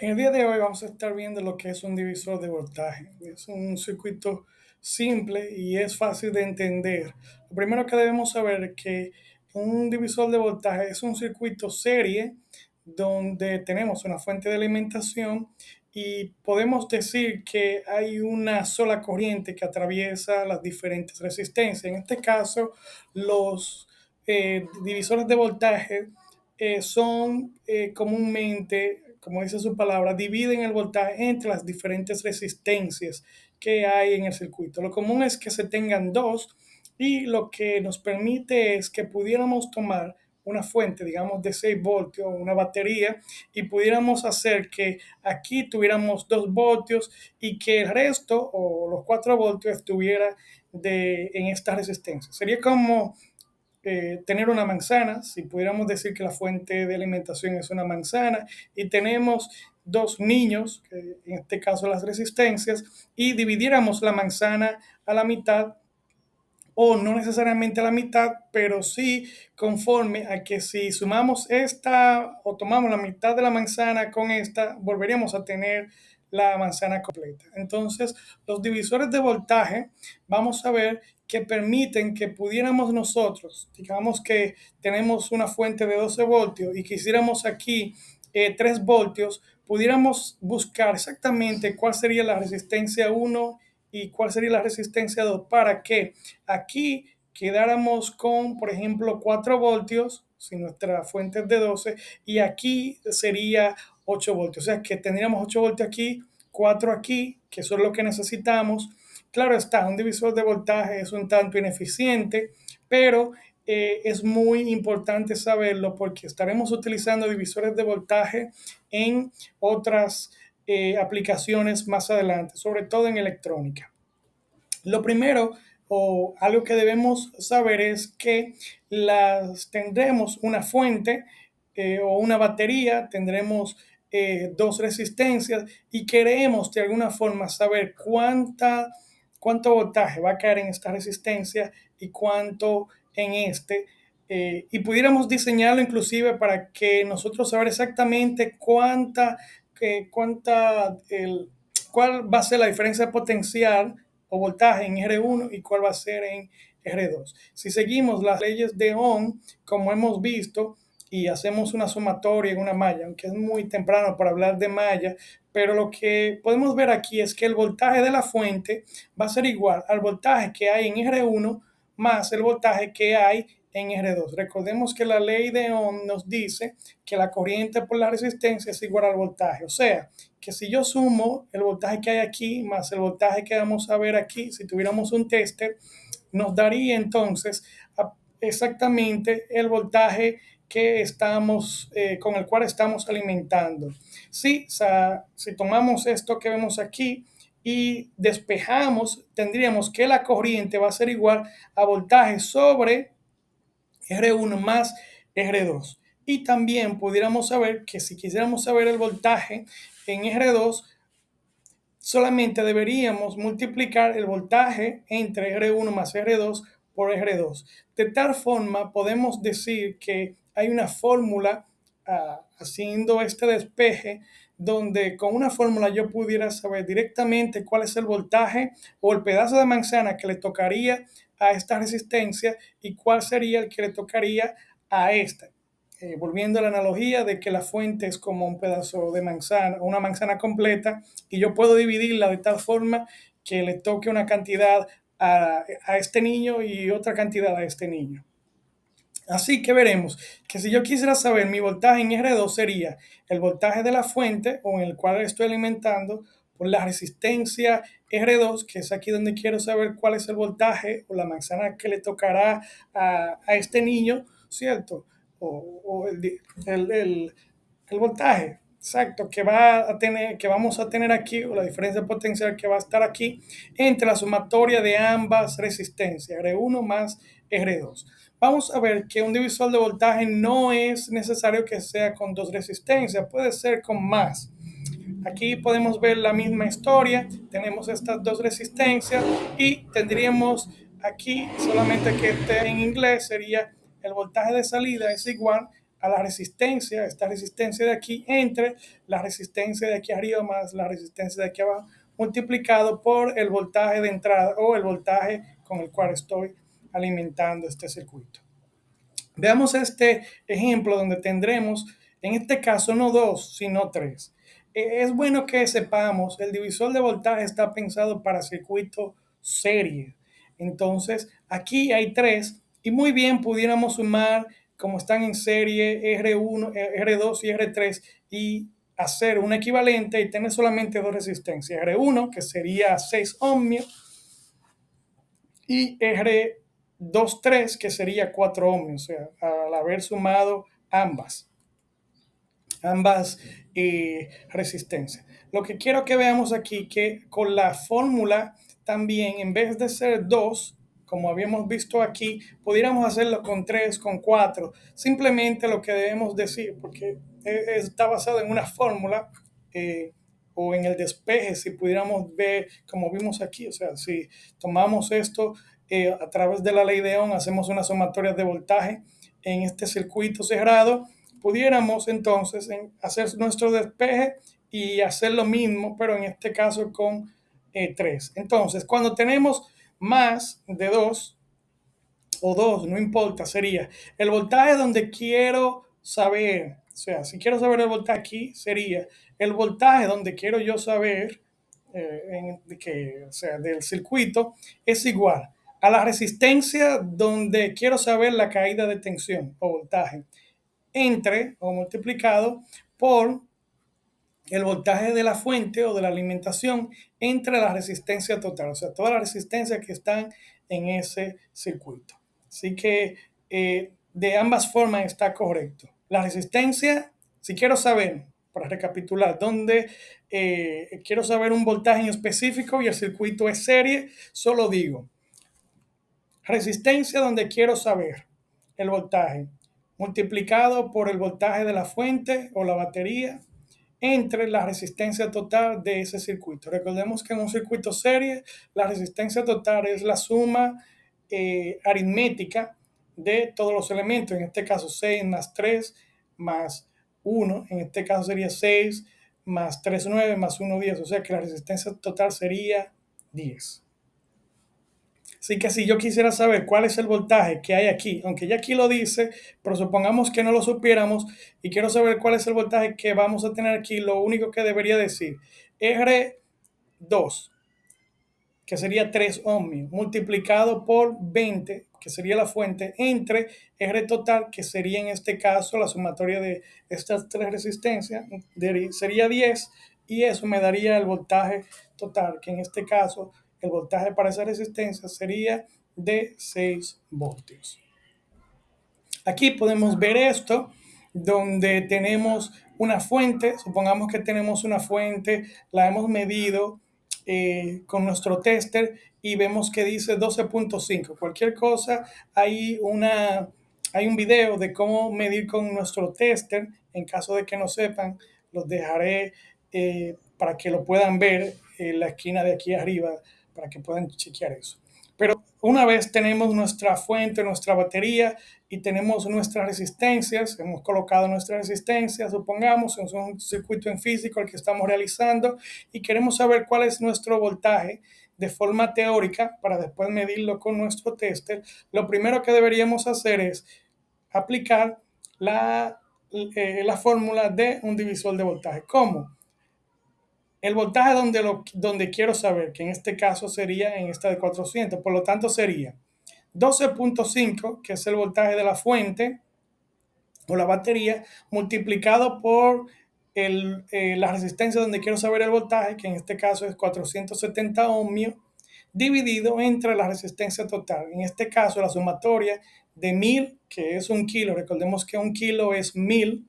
En el día de hoy vamos a estar viendo lo que es un divisor de voltaje. Es un circuito simple y es fácil de entender. Lo primero que debemos saber es que un divisor de voltaje es un circuito serie donde tenemos una fuente de alimentación y podemos decir que hay una sola corriente que atraviesa las diferentes resistencias. En este caso, los divisores de voltaje son comúnmente, como dice su palabra, dividen el voltaje entre las diferentes resistencias que hay en el circuito. Lo común es que se tengan dos y lo que nos permite es que pudiéramos tomar una fuente, digamos, de 6 voltios, una batería, y pudiéramos hacer que aquí tuviéramos 2 voltios y que el resto o los 4 voltios estuviera en esta resistencia. Sería como tener una manzana, si pudiéramos decir que la fuente de alimentación es una manzana, y tenemos dos niños, que en este caso las resistencias, y dividiéramos la manzana a la mitad, o no necesariamente a la mitad, pero sí conforme a que si sumamos esta o tomamos la mitad de la manzana con esta, volveríamos a tener la manzana completa. Entonces, los divisores de voltaje, vamos a ver que permiten que pudiéramos nosotros, digamos que tenemos una fuente de 12 voltios y quisiéramos aquí 3 voltios, pudiéramos buscar exactamente cuál sería la resistencia 1 y cuál sería la resistencia 2 para que aquí quedáramos con, por ejemplo, 4 voltios, si nuestra fuente es de 12, y aquí sería 8 voltios. O sea que tendríamos 8 voltios aquí, 4 aquí, que eso es lo que necesitamos. Claro está, un divisor de voltaje es un tanto ineficiente, pero es muy importante saberlo porque estaremos utilizando divisores de voltaje en otras aplicaciones más adelante, sobre todo en electrónica. Lo primero o algo que debemos saber es que tendremos una fuente o una batería, tendremos dos resistencias y queremos de alguna forma saber cuánto voltaje va a caer en esta resistencia y cuánto en este. Y pudiéramos diseñarlo inclusive para que nosotros saber exactamente cuál va a ser la diferencia potencial o voltaje en R1 y cuál va a ser en R2. Si seguimos las leyes de Ohm, como hemos visto, y hacemos una sumatoria en una malla, aunque es muy temprano para hablar de malla, pero lo que podemos ver aquí es que el voltaje de la fuente va a ser igual al voltaje que hay en R1 más el voltaje que hay en R2. Recordemos que la ley de Ohm nos dice que la corriente por la resistencia es igual al voltaje. O sea, que si yo sumo el voltaje que hay aquí más el voltaje que vamos a ver aquí, si tuviéramos un tester, nos daría entonces exactamente el voltaje que con el cual estamos alimentando. Sí, o sea, si tomamos esto que vemos aquí y despejamos, tendríamos que la corriente va a ser igual a voltaje sobre R1 más R2. Y también pudiéramos saber que si quisiéramos saber el voltaje en R2, solamente deberíamos multiplicar el voltaje entre R1 más R2 por R2. De tal forma, podemos decir que hay una fórmula haciendo este despeje donde con una fórmula yo pudiera saber directamente cuál es el voltaje o el pedazo de manzana que le tocaría a esta resistencia y cuál sería el que le tocaría a esta. Volviendo a la analogía de que la fuente es como un pedazo de manzana, una manzana completa, y yo puedo dividirla de tal forma que le toque una cantidad a este niño y otra cantidad a este niño. Así que veremos que si yo quisiera saber mi voltaje en R2 sería el voltaje de la fuente o en el cual estoy alimentando por la resistencia R2, que es aquí donde quiero saber cuál es el voltaje o la manzana que le tocará a este niño, ¿cierto? O el voltaje exacto que vamos a tener aquí, o la diferencia potencial que va a estar aquí entre la sumatoria de ambas resistencias, R1 más R2. Vamos a ver que un divisor de voltaje no es necesario que sea con dos resistencias, puede ser con más. Aquí podemos ver la misma historia, tenemos estas dos resistencias y tendríamos aquí, solamente que esté en inglés, sería el voltaje de salida es igual a la resistencia, esta resistencia de aquí, entre la resistencia de aquí arriba más la resistencia de aquí abajo, multiplicado por el voltaje de entrada o el voltaje con el cual estoy alimentando este circuito. Veamos este ejemplo donde tendremos, en este caso, no dos, sino tres. Es bueno que sepamos, el divisor de voltaje está pensado para circuito serie. Entonces, aquí hay tres y muy bien pudiéramos sumar, como están en serie, R1, R2 y R3 y hacer un equivalente y tener solamente dos resistencias. R1, que sería 6 ohmios, y R23, que sería 4 ohmios, o sea, al haber sumado ambas resistencias. Lo que quiero que veamos aquí, que con la fórmula también, en vez de ser 2, como habíamos visto aquí, pudiéramos hacerlo con 3, con 4. Simplemente lo que debemos decir, porque está basado en una fórmula, eh, o en el despeje, si pudiéramos ver, como vimos aquí, o sea, si tomamos esto a través de la ley de Ohm, hacemos una sumatoria de voltaje en este circuito cerrado, pudiéramos entonces hacer nuestro despeje y hacer lo mismo, pero en este caso con 3. Entonces, cuando tenemos más de 2 o 2, no importa, sería el voltaje donde quiero saber, o sea, si quiero saber el voltaje aquí, sería el voltaje donde quiero yo saber, o sea, del circuito, es igual a la resistencia donde quiero saber la caída de tensión o voltaje, entre o multiplicado por el voltaje de la fuente o de la alimentación entre la resistencia total, o sea, todas las resistencias que están en ese circuito. Así que de ambas formas está correcto. La resistencia, si quiero saber, para recapitular, dónde quiero saber un voltaje en específico y el circuito es serie, solo digo resistencia donde quiero saber el voltaje multiplicado por el voltaje de la fuente o la batería entre la resistencia total de ese circuito. Recordemos que en un circuito serie la resistencia total es la suma aritmética de todos los elementos, en este caso 6 más 3 más 1, en este caso sería 6 más 3, 9 más 1, 10, o sea que la resistencia total sería 10. Así que si yo quisiera saber cuál es el voltaje que hay aquí, aunque ya aquí lo dice, pero supongamos que no lo supiéramos y quiero saber cuál es el voltaje que vamos a tener aquí, lo único que debería decir R2, que sería 3 ohmios, multiplicado por 20, que sería la fuente, entre R total, que sería en este caso la sumatoria de estas tres resistencias, sería 10, y eso me daría el voltaje total, que en este caso el voltaje para esa resistencia sería de 6 voltios. Aquí podemos ver esto, donde tenemos una fuente, supongamos que tenemos una fuente, la hemos medido con nuestro tester y vemos que dice 12.5. Cualquier cosa, hay un video de cómo medir con nuestro tester. En caso de que no sepan, los dejaré para que lo puedan ver en la esquina de aquí arriba, para que puedan chequear eso. Pero una vez tenemos nuestra fuente, nuestra batería y tenemos nuestras resistencias, hemos colocado nuestras resistencias, supongamos, es un circuito en físico el que estamos realizando y queremos saber cuál es nuestro voltaje de forma teórica para después medirlo con nuestro tester, lo primero que deberíamos hacer es aplicar la fórmula de un divisor de voltaje. ¿Cómo? El voltaje donde quiero saber, que en este caso sería en esta de 400, por lo tanto sería 12.5, que es el voltaje de la fuente o la batería, multiplicado por la resistencia donde quiero saber el voltaje, que en este caso es 470 ohmios, dividido entre la resistencia total. En este caso, la sumatoria de 1000, que es un kilo, recordemos que un kilo es 1000,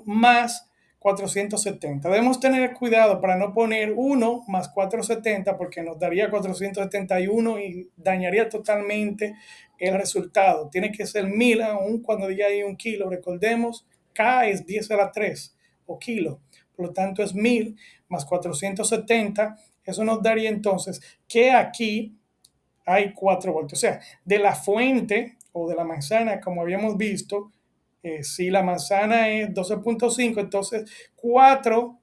más 470. Debemos tener cuidado para no poner 1 más 470 porque nos daría 471 y dañaría totalmente el resultado. Tiene que ser 1000 aún cuando diga ahí un kilo. Recordemos, K es 10 a la 3 o kilo. Por lo tanto es 1000 más 470. Eso nos daría entonces que aquí hay 4 voltios. O sea, de la fuente o de la manzana, como habíamos visto, Si la manzana es 12.5, entonces 4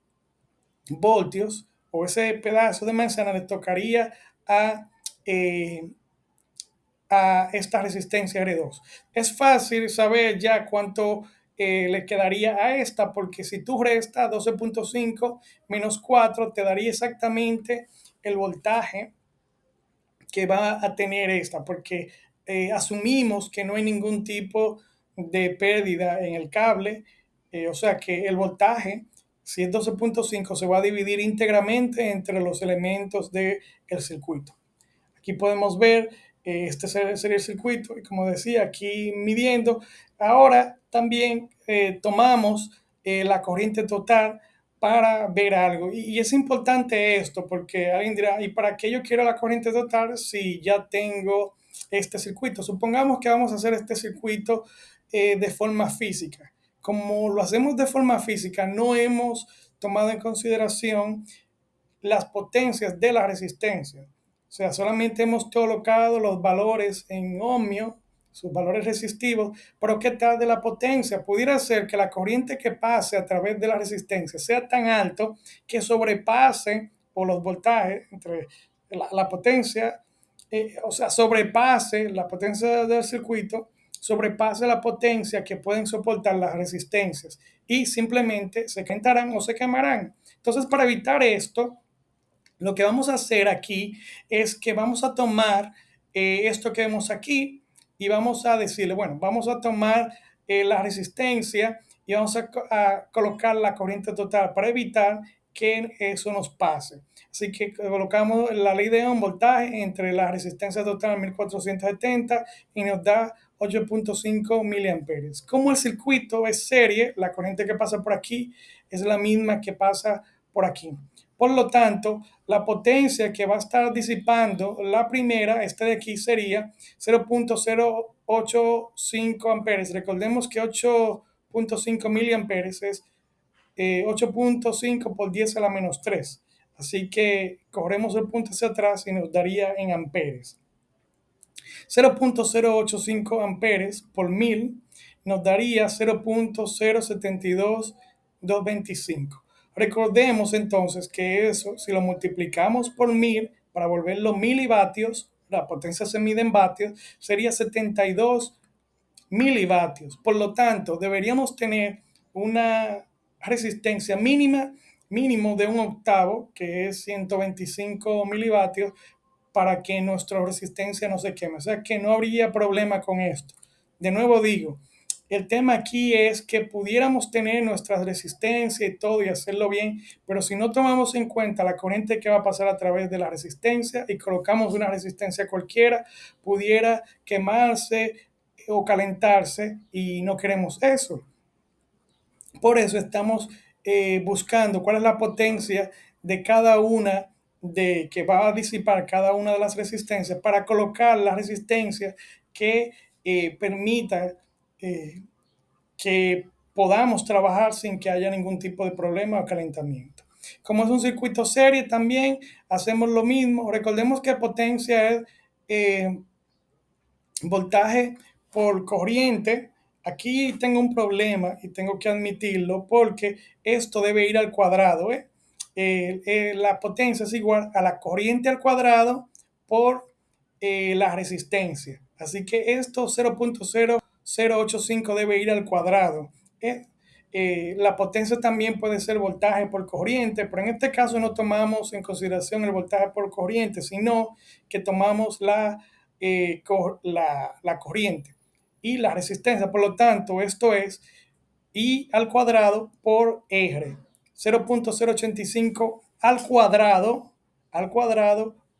voltios o ese pedazo de manzana le tocaría a, eh, a esta resistencia R2. Es fácil saber ya cuánto le quedaría a esta, porque si tú restas 12.5 menos 4, te daría exactamente el voltaje que va a tener esta, porque asumimos que no hay ningún tipo de pérdida en el cable, o sea que el voltaje, si es 12.5, se va a dividir íntegramente entre los elementos del circuito. Aquí podemos ver, este sería el circuito y como decía, aquí midiendo. Ahora también tomamos la corriente total para ver algo. Y es importante esto porque alguien dirá, ¿y para qué yo quiero la corriente total si ya tengo este circuito? Supongamos que vamos a hacer este circuito de forma física. Como lo hacemos de forma física, no hemos tomado en consideración las potencias de la resistencia. O sea, solamente hemos colocado los valores en ohmio, sus valores resistivos, pero ¿qué tal de la potencia? Pudiera ser que la corriente que pase a través de la resistencia sea tan alto que sobrepase por los voltajes entre la potencia, o sea, sobrepase la potencia del circuito, sobrepase la potencia que pueden soportar las resistencias y simplemente se calentarán o se quemarán. Entonces, para evitar esto, lo que vamos a hacer aquí es que vamos a tomar esto que vemos aquí y vamos a decirle, bueno, vamos a tomar la resistencia y vamos a colocar la corriente total para evitar que eso nos pase. Así que colocamos la ley de Ohm, voltaje entre la resistencia total 1470 y nos da 8.5 miliamperes. Como el circuito es serie, la corriente que pasa por aquí es la misma que pasa por aquí. Por lo tanto, la potencia que va a estar disipando la primera, esta de aquí, sería 0.085 amperes. Recordemos que 8.5 miliamperes es 8.5 por 10 a la menos 3. Así que corremos el punto hacia atrás y nos daría en amperes. 0.085 amperes por 1000 nos daría 0.072225. Recordemos entonces que eso, si lo multiplicamos por 1000 para volverlo milivatios, la potencia se mide en vatios, sería 72 milivatios. Por lo tanto, deberíamos tener una resistencia mínimo de un octavo, que es 125 milivatios, para que nuestra resistencia no se queme. O sea que no habría problema con esto. De nuevo digo, el tema aquí es que pudiéramos tener nuestra resistencia y todo y hacerlo bien, pero si no tomamos en cuenta la corriente que va a pasar a través de la resistencia y colocamos una resistencia cualquiera, pudiera quemarse o calentarse y no queremos eso. Por eso estamos buscando cuál es la potencia de cada una de que va a disipar cada una de las resistencias para colocar la resistencia que permita eh, que podamos trabajar sin que haya ningún tipo de problema o calentamiento. Como es un circuito serie también hacemos lo mismo. Recordemos que potencia es voltaje por corriente. Aquí tengo un problema y tengo que admitirlo porque esto debe ir al cuadrado. La potencia es igual a la corriente al cuadrado por la resistencia. Así que esto 0.0085 debe ir al cuadrado. ¿eh? La potencia también puede ser voltaje por corriente, pero en este caso no tomamos en consideración el voltaje por corriente, sino que tomamos la corriente y la resistencia. Por lo tanto, esto es I al cuadrado por R. 0.085 al cuadrado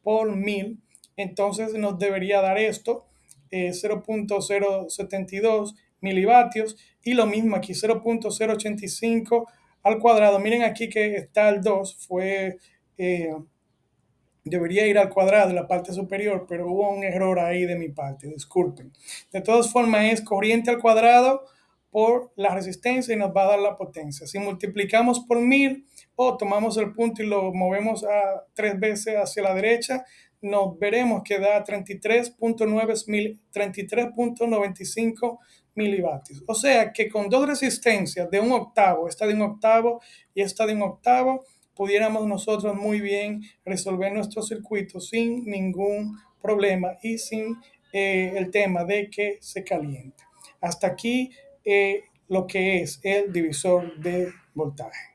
por 1000. Entonces nos debería dar esto, 0.072 milivatios. Y lo mismo aquí, 0.085 al cuadrado. Miren aquí que está el 2, debería ir al cuadrado en la parte superior, pero hubo un error ahí de mi parte, disculpen. De todas formas es corriente al cuadrado por la resistencia y nos va a dar la potencia. Si multiplicamos por 1000 o tomamos el punto y lo movemos a 3 veces hacia la derecha, nos veremos que da 33.95 milivatios. O sea que con dos resistencias de un octavo, esta de un octavo y esta de un octavo, pudiéramos nosotros muy bien resolver nuestro circuito sin ningún problema y sin el tema de que se caliente. Hasta aquí lo que es el divisor de voltaje.